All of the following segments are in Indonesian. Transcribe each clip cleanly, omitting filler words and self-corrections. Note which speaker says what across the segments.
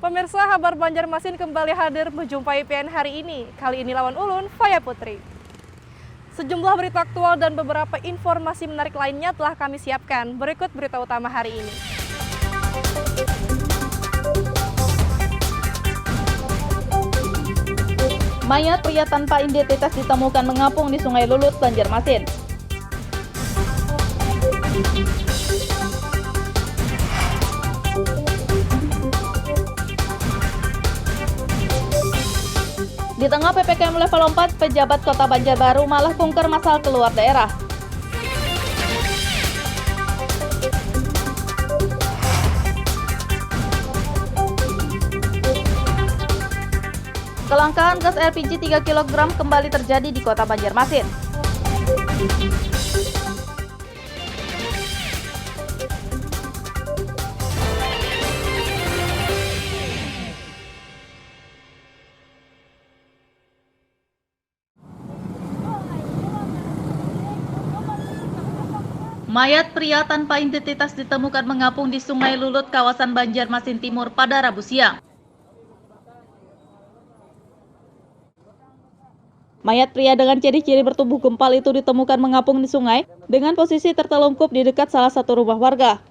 Speaker 1: Pemirsa, Kabar Banjarmasin kembali hadir menjumpai PN hari ini. Kali ini lawan Ulun, Faya Putri. Sejumlah berita aktual dan beberapa informasi menarik lainnya telah kami siapkan. Berikut berita utama hari ini.
Speaker 2: Mayat pria tanpa identitas ditemukan mengapung di Sungai Lulut, Banjarmasin. Di tengah PPKM level 4, pejabat Kota Banjarbaru malah kunker massal keluar daerah. Kelangkaan gas LPG 3 kg kembali terjadi di Kota Banjarmasin. Mayat pria tanpa identitas ditemukan mengapung di Sungai Lulut, kawasan Banjarmasin Timur pada Rabu siang. Mayat pria dengan ciri-ciri bertubuh gempal itu ditemukan mengapung di sungai dengan posisi tertelungkup di dekat salah satu rumah warga.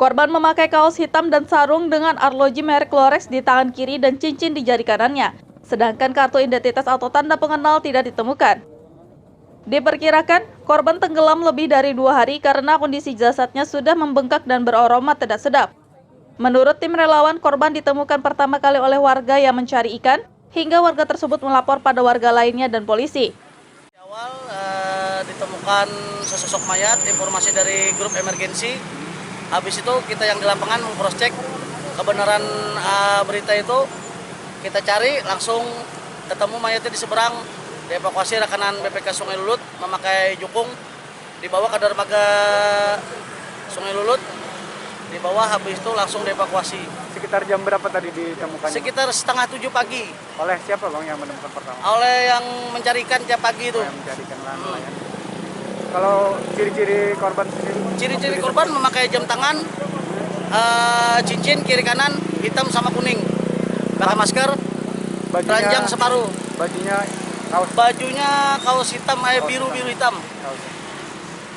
Speaker 2: Korban memakai kaos hitam dan sarung dengan arloji merek Lorex di tangan kiri dan cincin di jari kanannya, sedangkan kartu identitas atau tanda pengenal tidak ditemukan. Diperkirakan, korban tenggelam lebih dari 2 hari karena kondisi jasadnya sudah membengkak dan beraroma tidak sedap. Menurut tim relawan, korban ditemukan pertama kali oleh warga yang mencari ikan, hingga warga tersebut melapor pada warga lainnya dan polisi.
Speaker 3: Di awal ditemukan sesosok mayat, informasi dari grup emergensi. Habis itu kita yang di lapangan meng-cross check kebenaran berita itu. Kita cari, langsung ketemu mayatnya di seberang. Dievakuasi rekanan BPK Sungai Lulut memakai jukung, dibawa ke dermaga Sungai Lulut, dibawa, habis itu langsung dievakuasi.
Speaker 4: Sekitar jam berapa tadi ditemukan?
Speaker 3: Sekitar 6:30 pagi.
Speaker 4: Oleh siapa bang yang menemukan pertama?
Speaker 3: Oleh yang mencari ikan tiap pagi itu.
Speaker 4: Yang mencari ikan ya. Kalau ciri-ciri korban sendiri?
Speaker 3: Ciri-ciri korban memakai jam tangan, cincin kiri kanan, hitam sama kuning. Pakai masker, telanjang separuh. Bajunya kaos hitam, biru-biru hitam.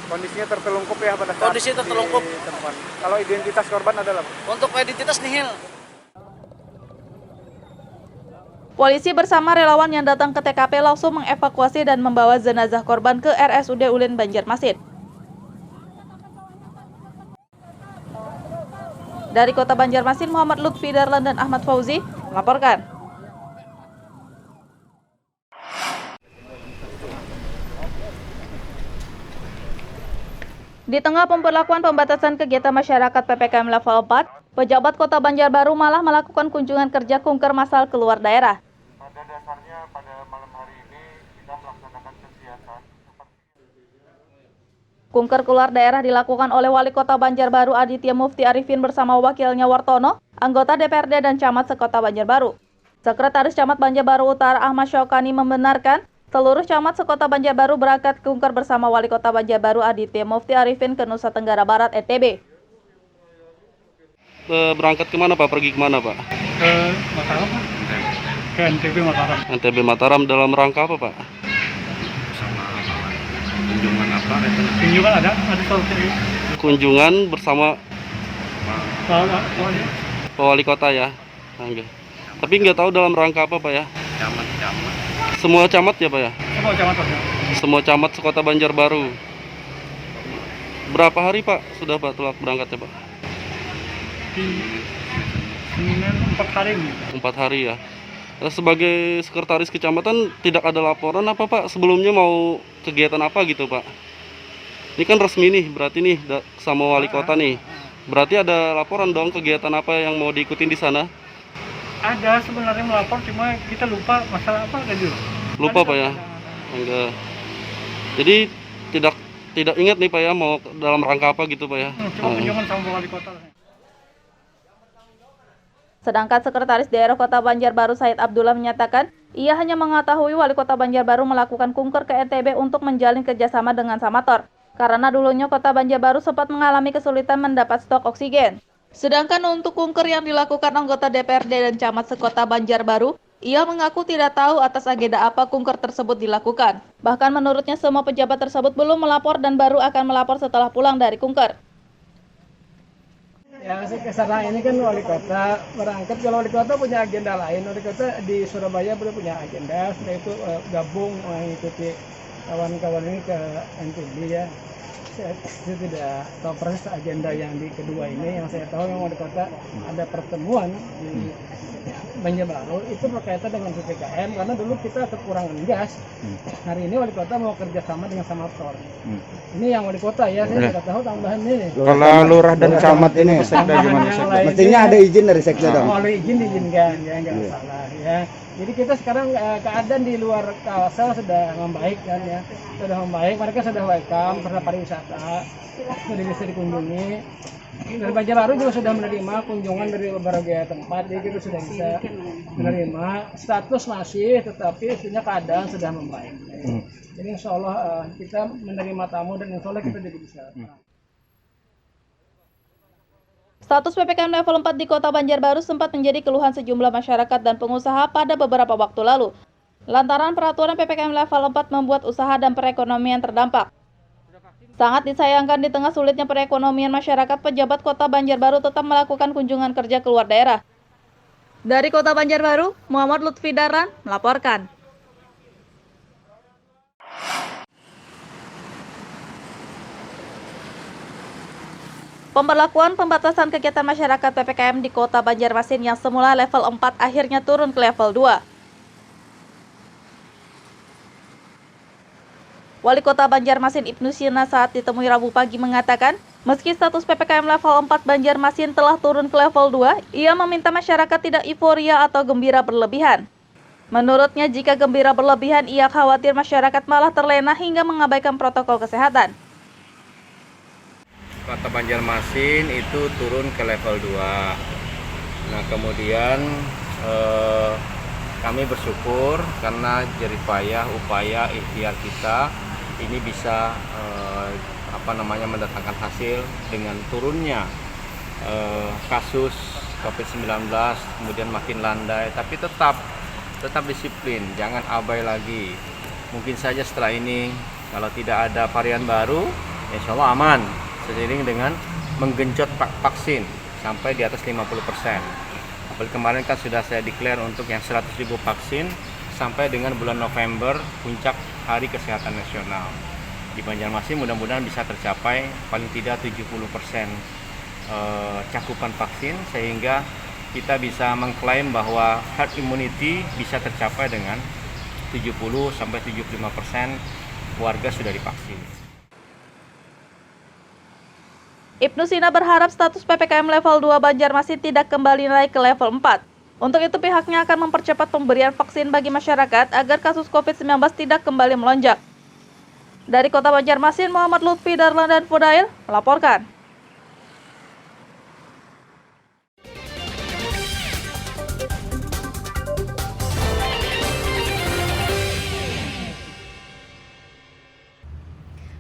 Speaker 4: Kondisinya tertelungkup ya pada saat
Speaker 3: Kondisi tertelungkup.
Speaker 4: ditemukan. Kalau identitas korban adalah?
Speaker 3: Untuk identitas nihil.
Speaker 2: Polisi bersama relawan yang datang ke TKP langsung mengevakuasi dan membawa jenazah korban ke RSUD Ulin, Banjarmasin. Dari Kota Banjarmasin, Muhammad Lutfi Darlan dan Ahmad Fauzi melaporkan. Di tengah pemberlakuan pembatasan kegiatan masyarakat PPKM level 4, pejabat Kota Banjarbaru malah melakukan kunjungan kerja kunker massal keluar daerah.
Speaker 5: Pada dasarnya pada malam hari ini kita melaksanakan kegiatan
Speaker 2: Kunker keluar daerah dilakukan oleh Wali Kota Banjarbaru Aditya Mufti Arifin bersama wakilnya Wartono, anggota DPRD dan camat sekota Banjarbaru. Sekretaris Camat Banjarbaru Utara Ahmad Syaukani membenarkan seluruh camat sekota Banjarbaru berangkat kunker bersama Wali Kota Banjarbaru Aditya Mufti Arifin ke Nusa Tenggara Barat, NTB.
Speaker 6: Berangkat kemana Pak? Pergi kemana Pak?
Speaker 4: Ke Mataram, ke NTB Mataram.
Speaker 6: NTB Mataram dalam rangka apa Pak?
Speaker 5: kunjungan apa itu?
Speaker 4: Kunjungan ada solusi.
Speaker 6: Kunjungan bersama Pak Wali Kota ya. Enggak. Tapi nggak tahu dalam rangka apa Pak ya?
Speaker 5: Camat-camat.
Speaker 6: Semua camat ya Pak ya?
Speaker 4: Semua camat ada.
Speaker 6: Semua camat sekota Banjarbaru. Berapa hari Pak sudah Pak telah berangkatnya Pak?
Speaker 4: Senin 4 hari.
Speaker 6: 4 hari ya. Sebagai sekretaris kecamatan tidak ada laporan apa Pak? Sebelumnya mau kegiatan apa gitu Pak? Ini kan resmi nih, berarti nih sama wali kota nih. Berarti ada laporan dong kegiatan apa yang mau diikutin di sana?
Speaker 4: Ada sebenarnya melapor, cuma kita lupa masalah apa tadi.
Speaker 6: Lupa Pak ya? Enggak. Jadi tidak ingat nih Pak ya mau dalam rangka apa gitu Pak ya?
Speaker 4: Cuma kunjungan sama wali kota.
Speaker 2: Sedangkan Sekretaris Daerah Kota Banjarbaru Said Abdullah menyatakan, ia hanya mengetahui Wali Kota Banjarbaru melakukan kunker ke NTB untuk menjalin kerjasama dengan Samator, karena dulunya Kota Banjarbaru sempat mengalami kesulitan mendapat stok oksigen. Sedangkan untuk kunker yang dilakukan anggota DPRD dan camat sekota Banjarbaru, ia mengaku tidak tahu atas agenda apa kunker tersebut dilakukan. Bahkan menurutnya semua pejabat tersebut belum melapor dan baru akan melapor setelah pulang dari kunker.
Speaker 7: Ya, kesana ini kan wali kota berangkat. Kalau wali kota punya agenda lain, wali kota di Surabaya belum punya agenda. Setelah itu gabung mengikuti kawan-kawan ini ke NTB ya. Saya tidak tahu persis agenda yang di kedua ini. Yang saya tahu yang wali kota ada pertemuan di Banjarbaru itu berkaitan dengan PPKM karena dulu kita kekurangan gas. Hari ini wali kota mau kerjasama dengan Samator. Ini yang wali kota ya, saya tidak tahu tambahan ini.
Speaker 8: Kalau lurah dan camat ini sekda gimana sekda? Mestinya ada izin dari sekda dong.
Speaker 7: Kalau izin diizinkan ya, nggak masalah ya. Jadi kita sekarang keadaan di luar Kalsel sudah membaik kan ya, sudah membaik. Mereka sudah welcome karena pariwisata sudah bisa dikunjungi. Dari Banjarbaru juga sudah menerima kunjungan dari berbagai tempat, jadi kita sudah bisa menerima. Status masih, tetapi istrinya keadaan sudah membaik. Jadi insya Allah kita menerima tamu dan insya Allah kita juga bisa.
Speaker 2: Status PPKM level 4 di Kota Banjarbaru sempat menjadi keluhan sejumlah masyarakat dan pengusaha pada beberapa waktu lalu. Lantaran peraturan PPKM level 4 membuat usaha dan perekonomian terdampak. Sangat disayangkan di tengah sulitnya perekonomian masyarakat, pejabat Kota Banjarbaru tetap melakukan kunjungan kerja keluar daerah. Dari Kota Banjarbaru, Muhammad Lutfi Darlan melaporkan. Pemberlakuan pembatasan kegiatan masyarakat PPKM di Kota Banjarmasin yang semula level 4 akhirnya turun ke level 2. Wali Kota Banjarmasin Ibnu Sina saat ditemui Rabu pagi mengatakan, meski status PPKM level 4 Banjarmasin telah turun ke level 2, ia meminta masyarakat tidak euforia atau gembira berlebihan. Menurutnya, jika gembira berlebihan, ia khawatir masyarakat malah terlena hingga mengabaikan protokol kesehatan.
Speaker 9: Kota Banjarmasin itu turun ke level 2. Nah, kemudian kami bersyukur karena jeripayah upaya ikhtiar kita ini bisa mendatangkan hasil dengan turunnya kasus COVID-19, kemudian makin landai, tapi tetap disiplin, jangan abai lagi. Mungkin saja setelah ini kalau tidak ada varian baru, insya Allah aman, seiring dengan menggenjot vaksin sampai di atas 50%. Apalagi kemarin kan sudah saya declare untuk yang 100.000 vaksin sampai dengan bulan November puncak Hari Kesehatan Nasional. Di Banjarmasin mudah-mudahan bisa tercapai paling tidak 70% cakupan vaksin sehingga kita bisa mengklaim bahwa herd immunity bisa tercapai dengan 70-75% warga sudah divaksin.
Speaker 2: Ibnu Sina berharap status PPKM level 2 Banjarmasin tidak kembali naik ke level 4. Untuk itu pihaknya akan mempercepat pemberian vaksin bagi masyarakat agar kasus COVID-19 tidak kembali melonjak. Dari Kota Banjarmasin, Muhammad Lutfi Darlan dan Fudail melaporkan.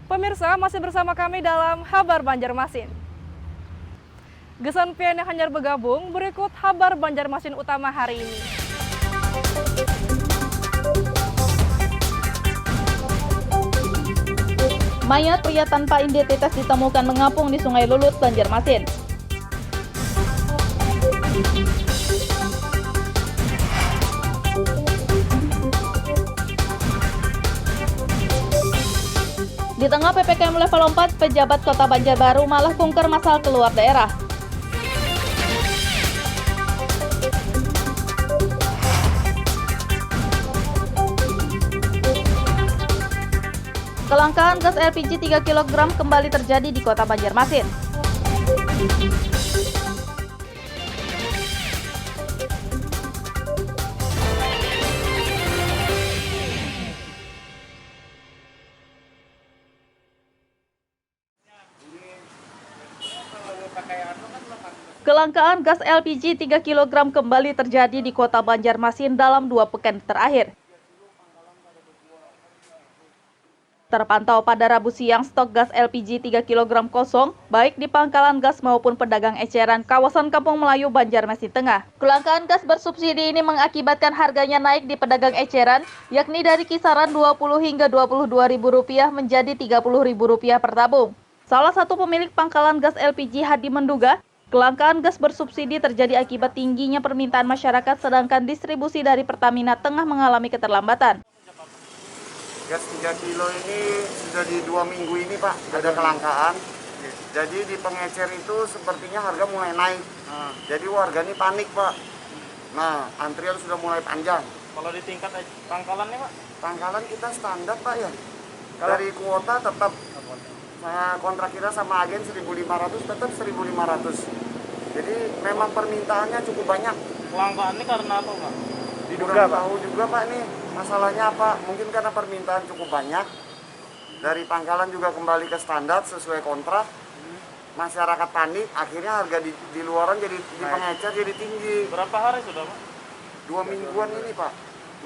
Speaker 1: Pemirsa, masih bersama kami dalam Kabar Banjarmasin. Gesan pian yang hanyar bergabung, berikut kabar Banjarmasin utama hari ini.
Speaker 2: Mayat pria tanpa identitas ditemukan mengapung di Sungai Lulut, Banjarmasin. Di tengah PPKM level 4, pejabat Kota Banjarbaru malah kunker masal keluar daerah. Kelangkaan gas LPG 3 kg kembali terjadi di Kota Banjarmasin. Kelangkaan gas LPG 3 kg kembali terjadi di Kota Banjarmasin dalam 2 pekan terakhir. Terpantau pada Rabu siang stok gas LPG 3 kg kosong, baik di pangkalan gas maupun pedagang eceran kawasan Kampung Melayu, Banjarmasin Tengah. Kelangkaan gas bersubsidi ini mengakibatkan harganya naik di pedagang eceran, yakni dari kisaran Rp20 hingga Rp22.000 menjadi Rp30.000 per tabung. Salah satu pemilik pangkalan gas LPG Hadi menduga, kelangkaan gas bersubsidi terjadi akibat tingginya permintaan masyarakat sedangkan distribusi dari Pertamina tengah mengalami keterlambatan.
Speaker 8: Gas 3 kilo ini sudah di 2 minggu ini Pak, ada kelangkaan. Jadi di pengecer itu sepertinya harga mulai naik. Jadi warga ini panik Pak. Nah, antrian sudah mulai panjang.
Speaker 4: Kalau di tingkat pangkalan nih Pak?
Speaker 8: Pangkalan kita standar Pak ya. Dari kuota tetap kontrak kita sama agen 1.500 tetap 1.500. Jadi memang permintaannya cukup banyak.
Speaker 4: Kelangkaan ini karena apa Pak?
Speaker 8: Kurang tahu juga Pak nih masalahnya apa. Mungkin karena permintaan cukup banyak. Dari pangkalan juga kembali ke standar sesuai kontrak. Masyarakat panik, akhirnya harga di luaran jadi di pengecer jadi tinggi.
Speaker 4: Berapa hari sudah Pak?
Speaker 8: 2 mingguan ini Pak,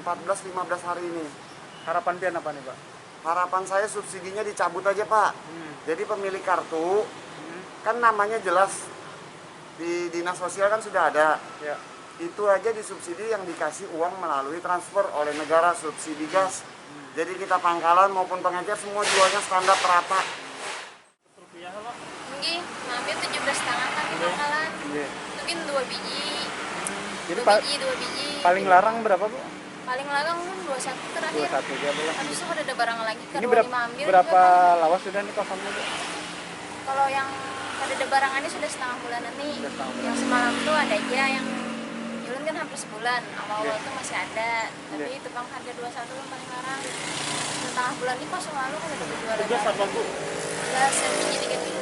Speaker 8: 14-15 hari ini.
Speaker 4: Harapan pian apa nih Pak?
Speaker 8: Harapan saya subsidinya dicabut aja Pak. Jadi pemilik kartu, kan namanya jelas di dinas sosial kan sudah ada.
Speaker 4: Ya.
Speaker 8: Itu aja disubsidi yang dikasih uang melalui transfer oleh negara subsidi gas. Jadi kita pangkalan maupun pengecer semua jualnya standar rata.
Speaker 10: Nggih, ngambil 17 tangan kan di pangkalan. Mungkin 2 biji.
Speaker 4: Jadi
Speaker 10: 2 biji.
Speaker 4: paling larang berapa Bu?
Speaker 10: Paling larang kan 21 terakhir.
Speaker 4: 21 dia boleh.
Speaker 10: Habis itu ada barang lagi kan
Speaker 4: Ini
Speaker 10: 25 ambil.
Speaker 4: berapa
Speaker 10: juga, kan.
Speaker 4: lawas sudah nih kosongnya Bu?
Speaker 10: Kalau yang ada barangannya sudah setengah bulan nih. Yang semalam tuh ada aja yang Yulun kan hampir sebulan. Awal-awal tuh masih ada. Tapi itu bang harga 21 kan paling larang. Setengah bulan ini kosong lalu kan udah dijual lagi.
Speaker 4: Gas apa Bu?
Speaker 10: Gas LPG 3 kilo.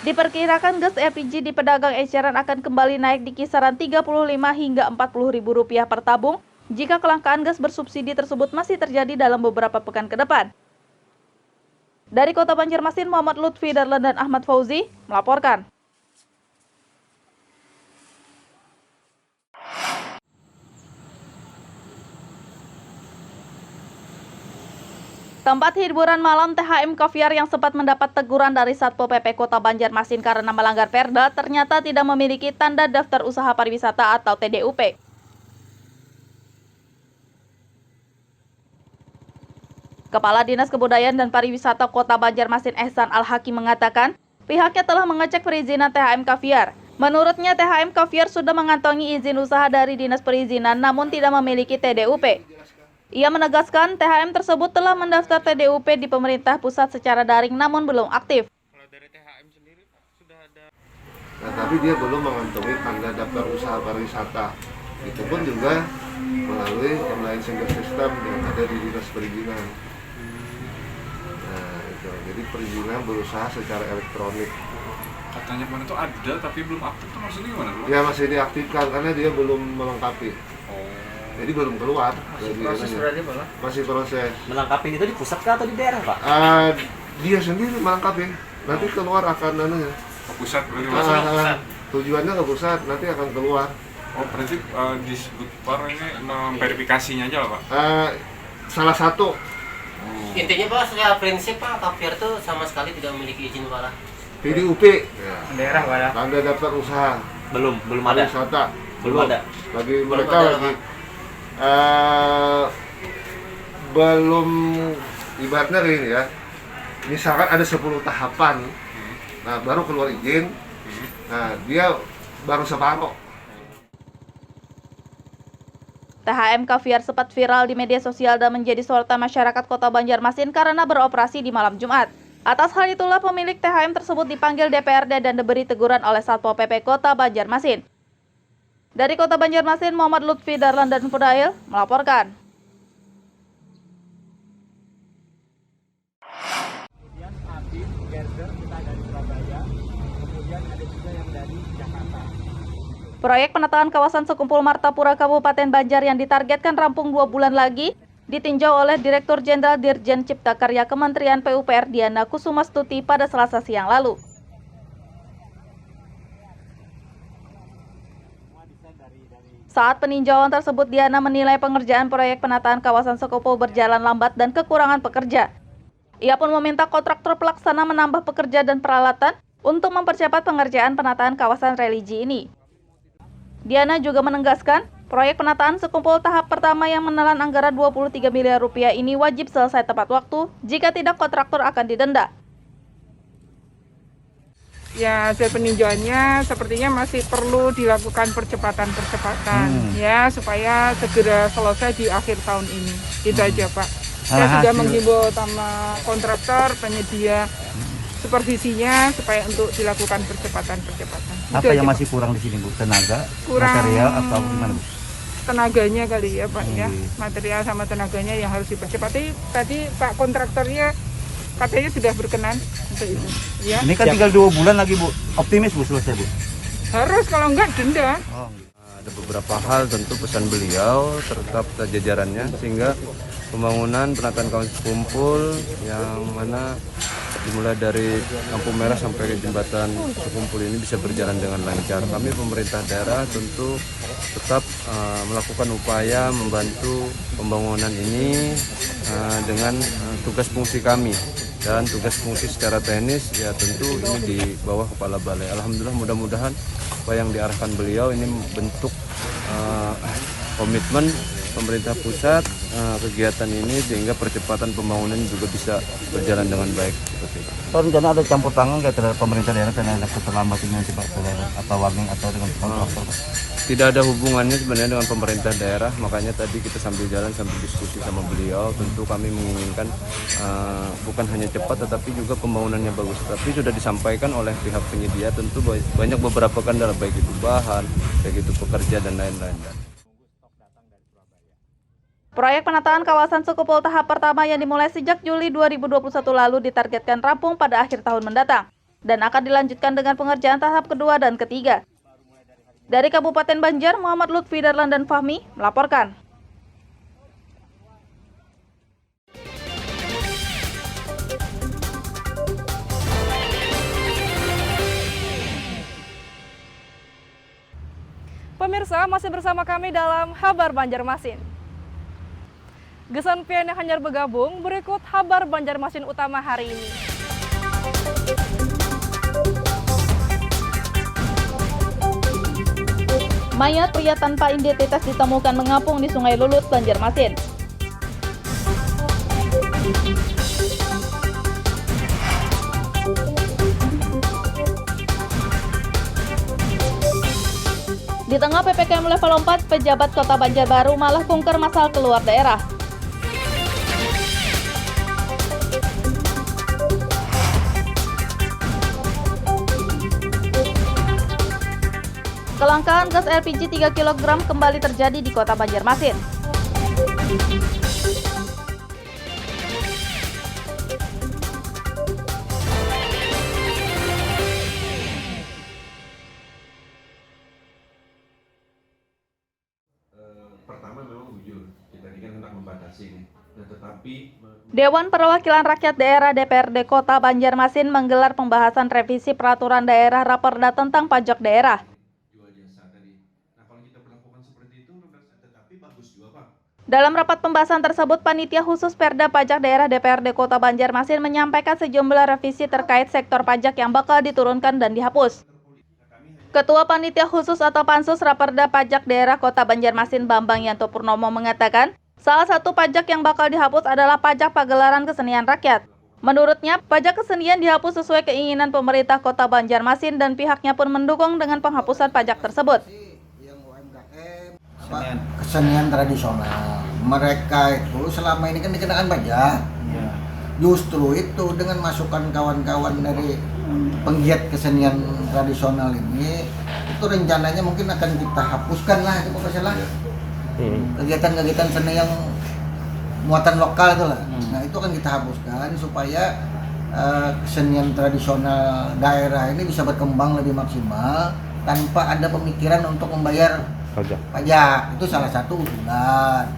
Speaker 2: Diperkirakan gas LPG di pedagang eceran akan kembali naik di kisaran Rp35 hingga Rp40.000 per tabung jika kelangkaan gas bersubsidi tersebut masih terjadi dalam beberapa pekan ke depan. Dari Kota Banjarmasin, Muhammad Lutfi Darlan dan Ahmad Fauzi melaporkan. Tempat hiburan malam THM Caviar yang sempat mendapat teguran dari Satpol PP Kota Banjarmasin karena melanggar Perda ternyata tidak memiliki tanda daftar usaha pariwisata atau TDUP. Kepala Dinas Kebudayaan dan Pariwisata Kota Banjarmasin Ehsan Al-Hakim mengatakan, pihaknya telah mengecek perizinan THM Caviar. Menurutnya THM Caviar sudah mengantongi izin usaha dari Dinas Perizinan namun tidak memiliki TDUP. Ia menegaskan THM tersebut telah mendaftar TDUP di pemerintah pusat secara daring namun belum aktif.
Speaker 4: Kalau dari THM sendiri Pak sudah ada.
Speaker 11: Nah, tapi dia belum mengantongi tanda daftar usaha pariwisata. Itu pun juga melalui online single system yang ada di Dinas Perizinan. Nah, itu. Jadi perizinan berusaha secara elektronik.
Speaker 12: Katanya kemarin itu ada tapi belum aktif, itu maksudnya gimana Bu?
Speaker 11: Ya masih diaktifkan karena dia belum melengkapi. Jadi belum keluar.
Speaker 3: Masih proses berarti malah?
Speaker 11: Masih proses.
Speaker 3: Melengkapi itu di pusat kah atau di daerah Pak?
Speaker 11: Dia sendiri melengkapi. Nanti keluar akan
Speaker 12: Ke pusat berarti Mas?
Speaker 11: tujuannya ke pusat, nanti akan keluar.
Speaker 12: Oh berarti disebut Pak ini memverifikasinya aja lah Pak?
Speaker 11: Salah satu.
Speaker 3: Intinya Pak, secara prinsip Pak, Caviar itu sama sekali tidak memiliki izin Pak.
Speaker 11: TDUP. Ya.
Speaker 4: Daerah Pak ya?
Speaker 11: Tanda daftar usaha.
Speaker 3: Belum ada.
Speaker 11: Pariwisata.
Speaker 3: Belum ada.
Speaker 11: Bagi mereka lagi belum, ibaratnya gini ya, misalkan ada 10 tahapan, nah baru keluar izin, nah dia baru separuh.
Speaker 2: THM Caviar sempat viral di media sosial dan menjadi sorotan masyarakat Kota Banjarmasin karena beroperasi di malam Jumat. Atas hal itulah pemilik THM tersebut dipanggil DPRD dan diberi teguran oleh Satpol PP Kota Banjarmasin. Dari Kota Banjarmasin, Muhammad Lutfi Darlan dan Fudail melaporkan.
Speaker 7: Kemudian Abid, Gerder, kita dari Surabaya. Kemudian ada juga yang dari Jakarta.
Speaker 2: Proyek penataan kawasan Sekumpul Martapura Kabupaten Banjar yang ditargetkan rampung 2 bulan lagi ditinjau oleh Direktur Jenderal Dirjen Cipta Karya Kementerian PUPR Diana Kusumastuti pada Selasa siang lalu. Saat peninjauan tersebut, Diana menilai pengerjaan proyek penataan kawasan Sekumpul berjalan lambat dan kekurangan pekerja. Ia pun meminta kontraktor pelaksana menambah pekerja dan peralatan untuk mempercepat pengerjaan penataan kawasan religi ini. Diana juga menegaskan, proyek penataan Sekumpul tahap pertama yang menelan anggaran 23 miliar rupiah ini wajib selesai tepat waktu, jika tidak kontraktor akan didenda.
Speaker 13: Ya, hasil peninjauannya sepertinya masih perlu dilakukan percepatan ya, supaya segera selesai di akhir tahun ini. Itu aja Pak. Saya sudah menghimbau sama kontraktor, penyedia supervisinya supaya untuk dilakukan percepatan.
Speaker 14: Apa yang masih kurang di sini Bu? Tenaga, material atau gimana Bu?
Speaker 13: Tenaganya kali ya Pak ya. Material sama tenaganya yang harus dipercepat. Tadi Pak kontraktornya katanya sudah berkenan untuk itu. Ya.
Speaker 14: Ini kan tinggal 2 bulan lagi Bu. Optimis Bu selesai Bu?
Speaker 13: Harus, kalau enggak denda.
Speaker 9: Ada beberapa hal tentu pesan beliau tetap jajarannya, sehingga pembangunan penataan kawasan Sekumpul yang mana dimulai dari lampu merah sampai ke jembatan Sekumpul ini bisa berjalan dengan lancar. Kami pemerintah daerah tentu tetap melakukan upaya membantu pembangunan ini dengan tugas fungsi kami, dan tugas fungsi secara teknis ya tentu ini di bawah kepala balai. Alhamdulillah, mudah-mudahan apa yang diarahkan beliau ini bentuk komitmen pemerintah pusat kegiatan ini, sehingga percepatan pembangunan juga bisa berjalan dengan baik.
Speaker 14: Rencana ada campur tangan nggak terhadap pemerintah daerah karena ada keterlambatan nanti Pak, atau warning atau dengan kontraktor?
Speaker 9: Tidak ada hubungannya sebenarnya dengan pemerintah daerah, makanya tadi kita sambil jalan sambil diskusi sama beliau. Tentu kami menginginkan bukan hanya cepat tetapi juga pembangunannya bagus. Tapi sudah disampaikan oleh pihak penyedia, tentu banyak beberapa kendala, baik itu bahan, baik itu pekerja dan lain-lain.
Speaker 2: Proyek penataan kawasan Sekumpul tahap pertama yang dimulai sejak Juli 2021 lalu ditargetkan rampung pada akhir tahun mendatang dan akan dilanjutkan dengan pengerjaan tahap kedua dan ketiga. Dari Kabupaten Banjar, Muhammad Lutfi Darlan dan Fahmi melaporkan.
Speaker 1: Pemirsa, masih bersama kami dalam Kabar Banjarmasin. Gesan pian yang hanyar bergabung, berikut Kabar Banjarmasin utama hari ini.
Speaker 2: Mayat pria tanpa identitas ditemukan mengapung di Sungai Lulut, Banjarmasin. Di tengah PPKM level 4, pejabat Kota Banjarbaru malah bongkar masal keluar daerah. Kelangkaan gas LPG 3 kg kembali terjadi di Kota Banjarmasin.
Speaker 12: Pertama memang jujur, kita ini kan hendak membatasi, tetapi
Speaker 2: Dewan Perwakilan Rakyat Daerah DPRD Kota Banjarmasin menggelar pembahasan revisi peraturan daerah Raperda tentang pajak daerah. Dalam rapat pembahasan tersebut, Panitia Khusus Perda Pajak Daerah DPRD Kota Banjarmasin menyampaikan sejumlah revisi terkait sektor pajak yang bakal diturunkan dan dihapus. Ketua Panitia Khusus atau Pansus Raperda Pajak Daerah Kota Banjarmasin Bambang Yanto Purnomo mengatakan, salah satu pajak yang bakal dihapus adalah pajak pagelaran kesenian rakyat. Menurutnya, pajak kesenian dihapus sesuai keinginan pemerintah Kota Banjarmasin dan pihaknya pun mendukung dengan penghapusan pajak tersebut.
Speaker 15: Kesenian tradisional mereka itu selama ini kan dikenakan pajak. Justru itu dengan masukan kawan-kawan dari penggiat kesenian tradisional ini, itu rencananya mungkin akan kita hapuskan lah, itu masalah kegiatan-kegiatan seni yang muatan lokal itu lah. Nah itu akan kita hapuskan supaya kesenian tradisional daerah ini bisa berkembang lebih maksimal tanpa ada pemikiran untuk membayar pajak. Itu salah satu usulan.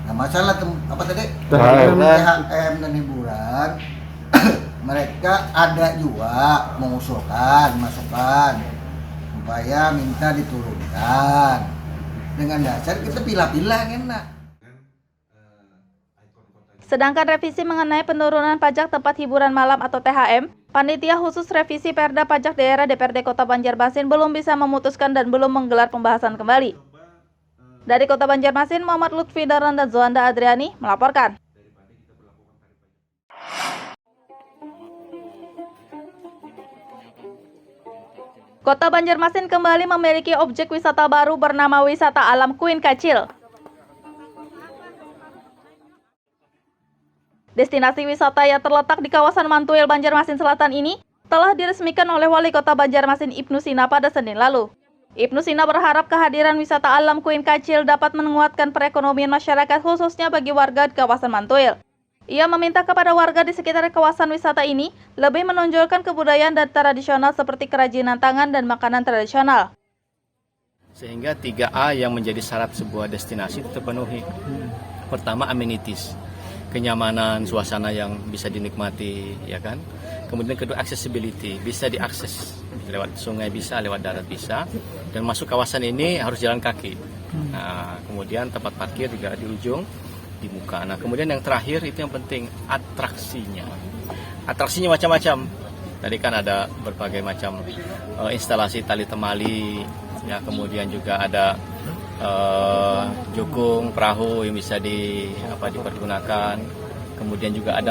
Speaker 15: Nah masalah apa tadi? THM dan hiburan mereka ada juga mengusulkan masukan supaya minta diturunkan. dengan dasar kita pilah-pilah enak.
Speaker 2: Sedangkan revisi mengenai penurunan pajak tempat hiburan malam atau THM, Panitia Khusus Revisi Perda Pajak Daerah DPRD Kota Banjarmasin belum bisa memutuskan dan belum menggelar pembahasan kembali. Dari Kota Banjarmasin, Muhammad Lutfi Darlan dan Zoanda Adriani melaporkan. Kota Banjarmasin kembali memiliki objek wisata baru bernama Wisata Alam Kuin Kacil. Destinasi wisata yang terletak di kawasan Mantuil, Banjarmasin Selatan ini telah diresmikan oleh Wali Kota Banjarmasin Ibnu Sina pada Senin lalu. Ibnu Sina berharap kehadiran wisata alam Kuin Kacil dapat menguatkan perekonomian masyarakat khususnya bagi warga di kawasan Mantuil. Ia meminta kepada warga di sekitar kawasan wisata ini lebih menonjolkan kebudayaan dan tradisional seperti kerajinan tangan dan makanan tradisional.
Speaker 9: Sehingga 3A yang menjadi syarat sebuah destinasi terpenuhi. Pertama, amenities. Kenyamanan, suasana yang bisa dinikmati, ya kan. Kemudian kedua, accessibility, bisa diakses lewat sungai bisa, lewat darat bisa, dan masuk kawasan ini harus jalan kaki. Nah, kemudian tempat parkir juga di ujung, di muka. Nah, kemudian yang terakhir itu yang penting, atraksinya. Atraksinya macam-macam. Tadi kan ada berbagai macam instalasi tali temali, ya, kemudian juga ada jukung perahu yang bisa dipergunakan. Kemudian juga ada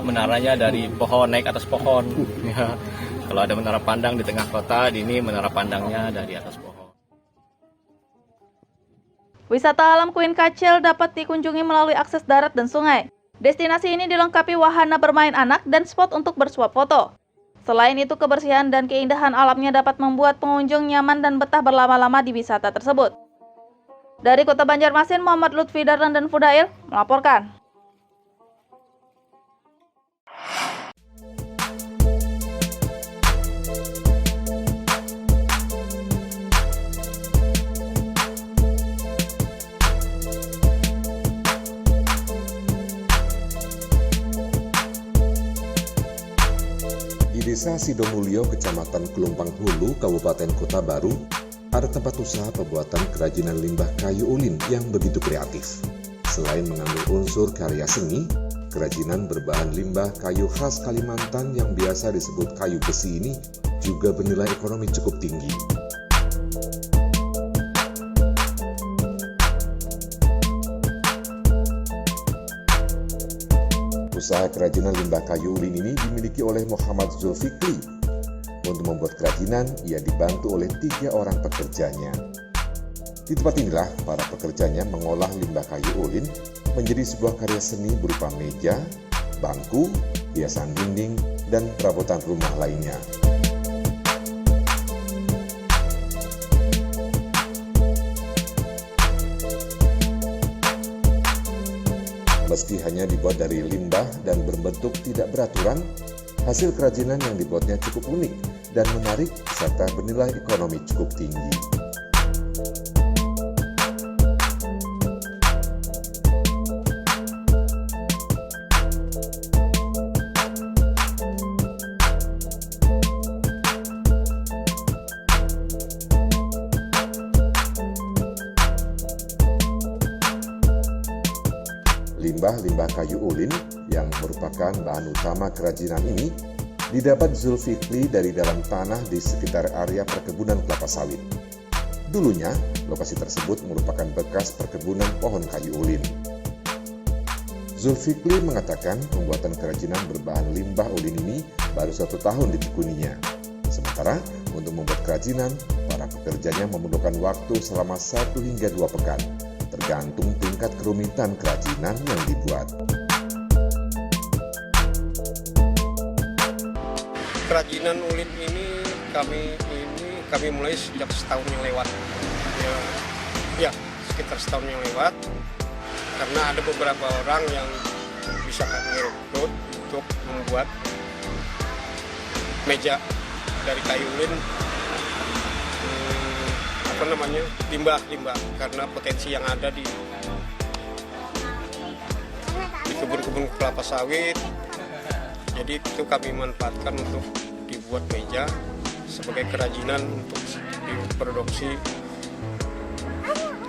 Speaker 9: menaranya dari pohon, naik atas pohon. Ya. Kalau ada menara pandang di tengah kota, ini menara pandangnya dari atas pohon.
Speaker 2: Wisata alam Kuin Kacil dapat dikunjungi melalui akses darat dan sungai. Destinasi ini dilengkapi wahana bermain anak dan spot untuk bersuap foto. Selain itu, kebersihan dan keindahan alamnya dapat membuat pengunjung nyaman dan betah berlama-lama di wisata tersebut. Dari Kota Banjarmasin, Muhammad Lutfi Darlan dan Fudail melaporkan.
Speaker 16: Di Desa Sidomulyo, Kecamatan Kelumpang Hulu, Kabupaten Kota Baru, ada tempat usaha pembuatan kerajinan limbah kayu ulin yang begitu kreatif. Selain mengambil unsur karya seni, kerajinan berbahan limbah kayu khas Kalimantan yang biasa disebut kayu besi ini juga bernilai ekonomi cukup tinggi. Usaha kerajinan limbah kayu ulin ini dimiliki oleh Muhammad Zulfikri. Untuk membuat kerajinan, ia dibantu oleh 3 orang pekerjanya. Di tempat inilah para pekerjanya mengolah limbah kayu ulin menjadi sebuah karya seni berupa meja, bangku, hiasan dinding, dan perabotan rumah lainnya. Meski hanya dibuat dari limbah dan berbentuk tidak beraturan, hasil kerajinan yang dibuatnya cukup unik dan menarik serta bernilai ekonomi cukup tinggi. Limbah-limbah kayu ulin yang merupakan bahan utama kerajinan ini didapat Zulfikri dari dalam tanah di sekitar area perkebunan kelapa sawit. Dulunya, lokasi tersebut merupakan bekas perkebunan pohon kayu ulin. Zulfikri mengatakan pembuatan kerajinan berbahan limbah ulin ini baru 1 tahun ditekuninya. Sementara untuk membuat kerajinan, para pekerjanya memerlukan waktu selama 1 hingga 2 pekan, tergantung tingkat kerumitan kerajinan yang dibuat.
Speaker 17: Kerajinan ulin ini kami mulai sejak setahun yang lewat. Ya, sekitar setahun yang lewat. Karena ada beberapa orang yang bisa kami rekrut untuk membuat meja dari kayu ulin, limbah, karena potensi yang ada di kebun-kebun kelapa sawit. Jadi itu kami manfaatkan untuk dibuat meja sebagai kerajinan untuk diproduksi.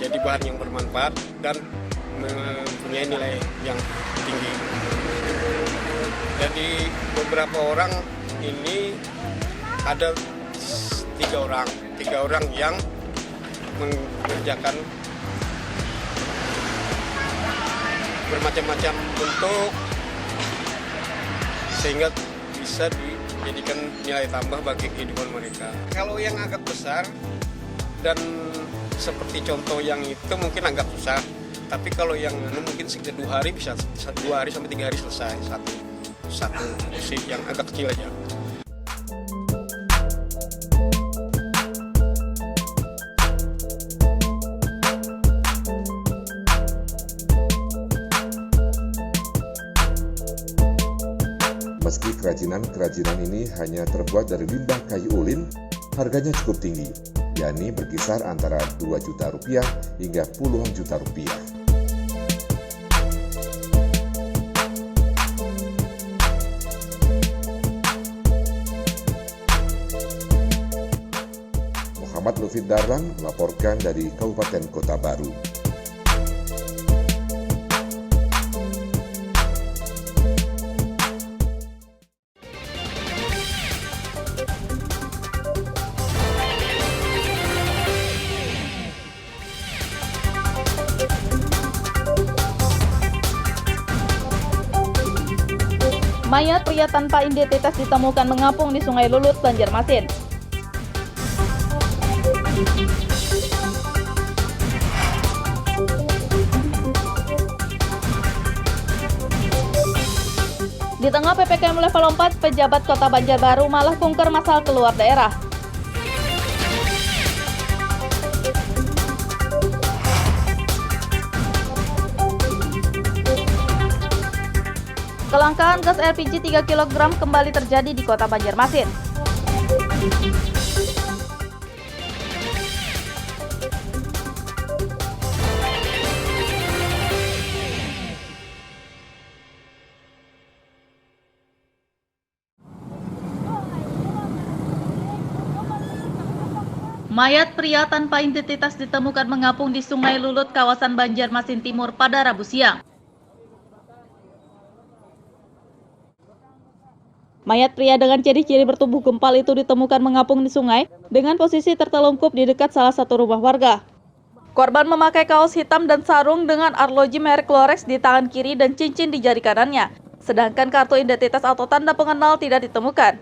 Speaker 17: jadi bahan yang bermanfaat dan mempunyai nilai yang tinggi. Jadi beberapa orang ini ada tiga orang yang mengerjakan bermacam-macam bentuk sehingga bisa dijadikan nilai tambah bagi kehidupan mereka. Kalau yang agak besar dan seperti contoh yang itu mungkin agak susah, tapi kalau yang mungkin sekitar 2 hari bisa 2 hari sampai 3 hari selesai satu kursi yang agak kecil aja.
Speaker 16: Meski kerajinan ini hanya terbuat dari limbah kayu ulin, harganya cukup tinggi, yakni berkisar antara 2 juta rupiah hingga puluhan juta rupiah. Muhammad Lufid Darlan melaporkan dari Kabupaten Kota Baru.
Speaker 2: Mayat pria tanpa identitas ditemukan mengapung di Sungai Lulut, Banjarmasin. Di tengah PPKM level 4, pejabat Kota Banjarbaru malah kunker masal keluar daerah. Kelangkaan gas LPG 3 kg kembali terjadi di Kota Banjarmasin. Mayat pria tanpa identitas ditemukan mengapung di Sungai Lulut, kawasan Banjarmasin Timur pada Rabu siang. Mayat pria dengan ciri-ciri bertubuh gempal itu ditemukan mengapung di sungai dengan posisi tertelungkup di dekat salah satu rumah warga. Korban memakai kaos hitam dan sarung dengan arloji merek Clorox di tangan kiri dan cincin di jari kanannya, sedangkan kartu identitas atau tanda pengenal tidak ditemukan.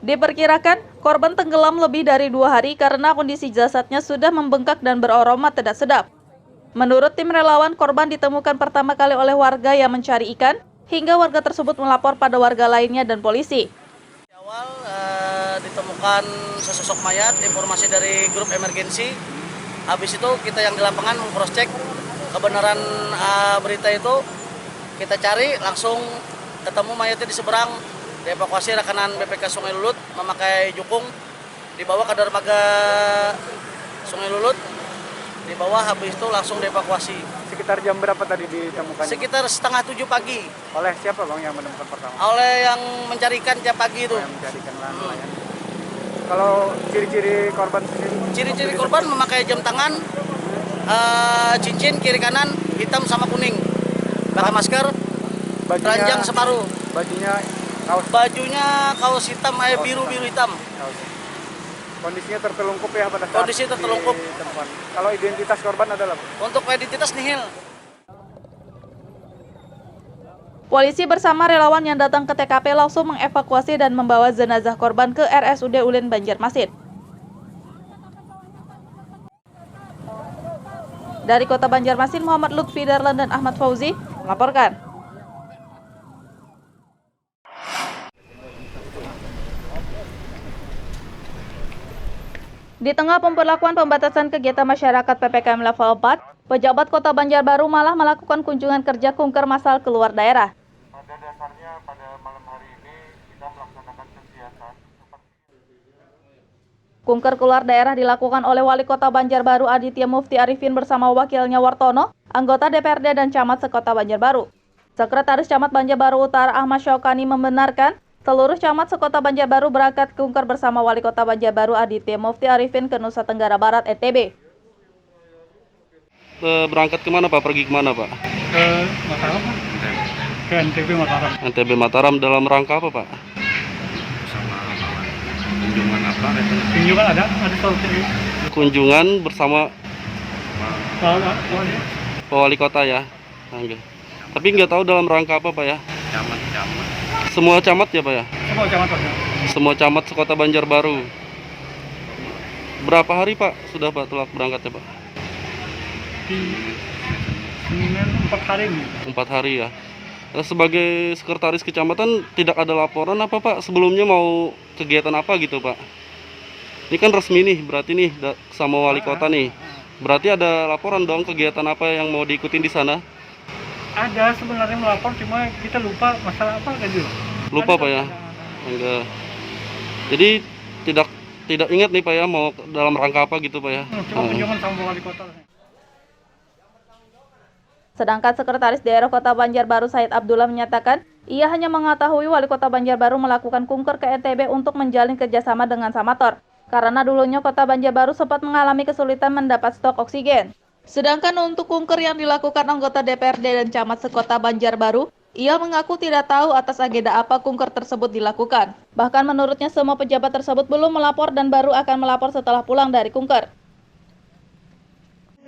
Speaker 2: Diperkirakan, korban tenggelam lebih dari 2 hari karena kondisi jasadnya sudah membengkak dan beraroma tidak sedap. Menurut tim relawan, korban ditemukan pertama kali oleh warga yang mencari ikan, hingga warga tersebut melapor pada warga lainnya dan polisi.
Speaker 3: Di awal ditemukan sesosok mayat, informasi dari grup emergensi. Habis itu kita yang di lapangan meng-cross-check kebenaran berita itu. Kita cari, langsung ketemu mayatnya di seberang. Dievakuasi rekanan BPK Sungai Lulut memakai jukung, dibawa ke dermaga Sungai Lulut. Di bawah, habis itu langsung dievakuasi.
Speaker 4: Sekitar jam berapa tadi ditemukan?
Speaker 3: Sekitar 6:30 pagi.
Speaker 4: Oleh siapa bang yang menemukan pertama?
Speaker 3: Oleh yang mencari ikan tiap pagi itu.
Speaker 4: Yang mencari ikan nelayan. Kalau ciri-ciri korban sendiri?
Speaker 3: Ciri-ciri korban memakai jam tangan, cincin kiri kanan hitam sama kuning, pakai masker, telanjang separuh. Bajunya kaos hitam, biru hitam.
Speaker 4: Kondisinya tertelungkup ya pada saat
Speaker 3: kondisi tertelungkup.
Speaker 4: Kalau identitas korban adalah?
Speaker 3: Untuk identitas nihil.
Speaker 2: Polisi bersama relawan yang datang ke TKP langsung mengevakuasi dan membawa jenazah korban ke RSUD Ulin, Banjarmasin. Dari Kota Banjarmasin, Muhammad Lutfi Darlan dan Ahmad Fauzi melaporkan. Di tengah pemberlakuan pembatasan kegiatan masyarakat PPKM level 4, pejabat Kota Banjarbaru malah melakukan kunjungan kerja kunker massal keluar daerah.
Speaker 5: Pada dasarnya pada malam hari ini kita melaksanakan kegiatan
Speaker 2: Kunker keluar daerah dilakukan oleh Wali Kota Banjarbaru Aditya Mufti Arifin bersama wakilnya Wartono, anggota DPRD dan Camat sekota Banjarbaru. Sekretaris Camat Banjarbaru Utara Ahmad Syaukani membenarkan seluruh camat sekota Banjarbaru berangkat kunker bersama Wali Kota Banjarbaru Aditya Mufti Arifin ke Nusa Tenggara Barat, NTB.
Speaker 6: berangkat kemana Pak? Pergi kemana Pak?
Speaker 4: Ke Mataram, Pak. Ke NTB Mataram.
Speaker 6: NTB Mataram dalam rangka apa Pak?
Speaker 9: Kunjungan apa?
Speaker 4: Kunjungan ada solusi.
Speaker 6: Kunjungan bersama Pak Wali Kota ya. Oke. Tapi nggak tahu dalam rangka apa Pak ya?
Speaker 9: Camat.
Speaker 6: Semua camat ya Pak ya?
Speaker 4: Semua camat Pak.
Speaker 6: Semua camat sekota Banjarbaru. Berapa hari Pak sudah Pak telah berangkatnya Pak?
Speaker 4: Di Senin 4 hari ini.
Speaker 6: 4 hari ya. Sebagai sekretaris kecamatan tidak ada laporan apa Pak? Sebelumnya mau kegiatan apa gitu Pak? Ini kan resmi nih, berarti nih sama wali kota nih. Berarti ada laporan dong kegiatan apa yang mau diikutin di sana?
Speaker 4: Ada sebenarnya melapor, cuma kita lupa masalah apa kan dulu.
Speaker 6: Lupa Pak ya? Enggak. Jadi tidak ingat nih Pak ya mau dalam rangka apa gitu Pak ya?
Speaker 4: Cuma kunjungan sama wali kota.
Speaker 2: Sedangkan Sekretaris Daerah Kota Banjarbaru Said Abdullah menyatakan, ia hanya mengetahui Wali Kota Banjarbaru melakukan kunker ke NTB untuk menjalin kerjasama dengan Samator, karena dulunya Kota Banjarbaru sempat mengalami kesulitan mendapat stok oksigen. Sedangkan untuk kunker yang dilakukan anggota DPRD dan camat sekota Banjarbaru, ia mengaku tidak tahu atas agenda apa kunker tersebut dilakukan. Bahkan menurutnya semua pejabat tersebut belum melapor dan baru akan melapor setelah pulang dari kunker.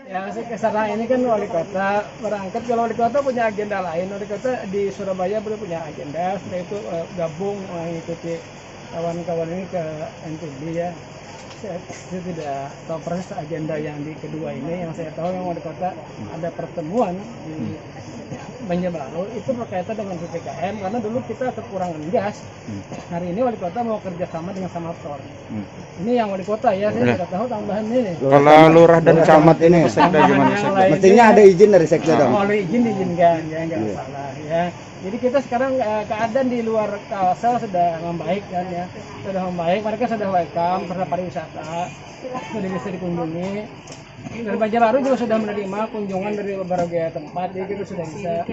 Speaker 7: Ya, kesana ini kan wali kota berangkat. Kalau wali kota punya agenda lain, wali kota di Surabaya belum punya agenda. Setelah itu gabung mengikuti kawan-kawan ini ke NTB ya. Saya tidak tahu persis agenda yang di kedua ini. Yang saya tahu yang wali kota ada pertemuan di Banjarbaru itu berkaitan dengan PPKM karena dulu kita kekurangan gas. Hari ini wali kota mau kerjasama dengan Samator. Ini yang wali kota ya, saya tidak tahu tambahan ini.
Speaker 14: Kalau lurah dan camat ini sekda gimana? Mestinya ada izin dari sekda dong.
Speaker 7: Kalau izin diizinkan ya, nggak masalah ya. Jadi kita sekarang keadaan di luar kawasan sudah membaik kan ya, sudah membaik. Mereka sudah welcome, sudah pariwisata, sudah bisa dikunjungi. Dari Banjarbaru juga sudah menerima kunjungan dari berbagai tempat, jadi kita sudah bisa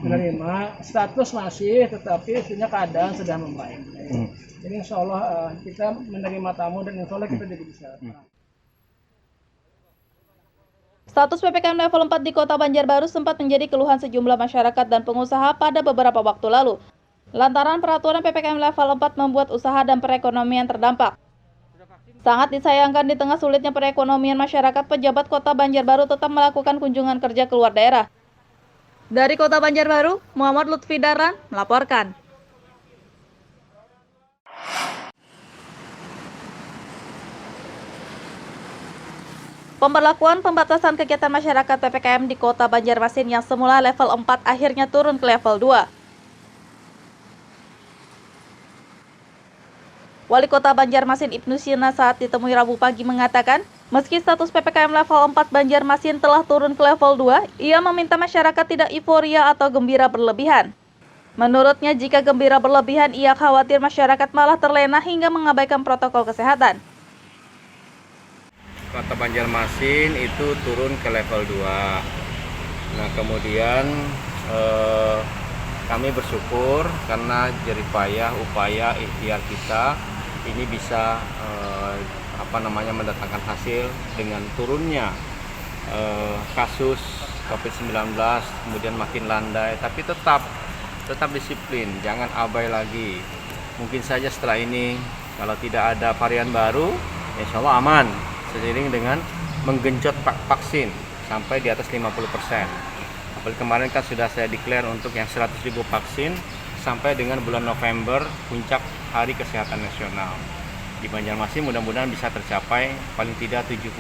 Speaker 7: menerima. Status masih, tetapi istrinya keadaan sudah membaik. Jadi insya Allah kita menerima tamu dan insya Allah kita jadi bisa.
Speaker 2: Status PPKM level 4 di Kota Banjarbaru sempat menjadi keluhan sejumlah masyarakat dan pengusaha pada beberapa waktu lalu. Lantaran peraturan PPKM level 4 membuat usaha dan perekonomian terdampak. Sangat disayangkan di tengah sulitnya perekonomian masyarakat, pejabat Kota Banjarbaru tetap melakukan kunjungan kerja keluar daerah. Dari Kota Banjarbaru, Muhammad Lutfi Darlan melaporkan. Pemberlakuan pembatasan kegiatan masyarakat PPKM di Kota Banjarmasin yang semula level 4 akhirnya turun ke level 2. Wali Kota Banjarmasin Ibnu Sina saat ditemui Rabu pagi mengatakan, meski status PPKM level 4 Banjarmasin telah turun ke level 2, ia meminta masyarakat tidak euforia atau gembira berlebihan. Menurutnya, jika gembira berlebihan, ia khawatir masyarakat malah terlena hingga mengabaikan protokol kesehatan.
Speaker 9: Kota Banjarmasin itu turun ke level 2. Nah, kemudian kami bersyukur karena jeripayah upaya ikhtiar kita ini bisa mendatangkan hasil dengan turunnya kasus COVID-19, kemudian makin landai, tapi tetap disiplin, jangan abai lagi. Mungkin saja setelah ini kalau tidak ada varian baru, insya Allah aman, seiring dengan menggenjot vaksin sampai di atas 50%. Apalagi kemarin kan sudah saya declare untuk yang 100.000 vaksin sampai dengan bulan November puncak Hari Kesehatan Nasional. Di Banjarmasin mudah-mudahan bisa tercapai paling tidak 70%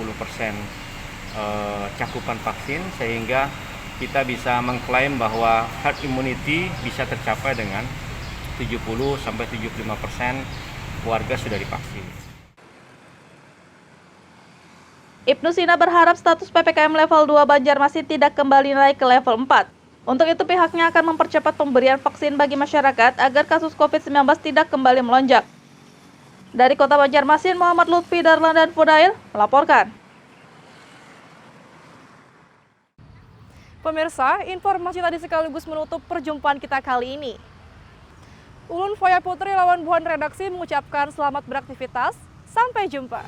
Speaker 9: cakupan vaksin sehingga kita bisa mengklaim bahwa herd immunity bisa tercapai dengan 70-75% warga sudah divaksin.
Speaker 2: Ibnu Sina berharap status PPKM level 2 Banjarmasin tidak kembali naik ke level 4. Untuk itu pihaknya akan mempercepat pemberian vaksin bagi masyarakat agar kasus COVID-19 tidak kembali melonjak. Dari Kota Banjarmasin, Muhammad Lutfi Darlan dan Fudail melaporkan.
Speaker 1: Pemirsa, informasi tadi sekaligus menutup perjumpaan kita kali ini. Ulun Foya Putri lawan Buhan Redaksi mengucapkan selamat beraktivitas. Sampai jumpa.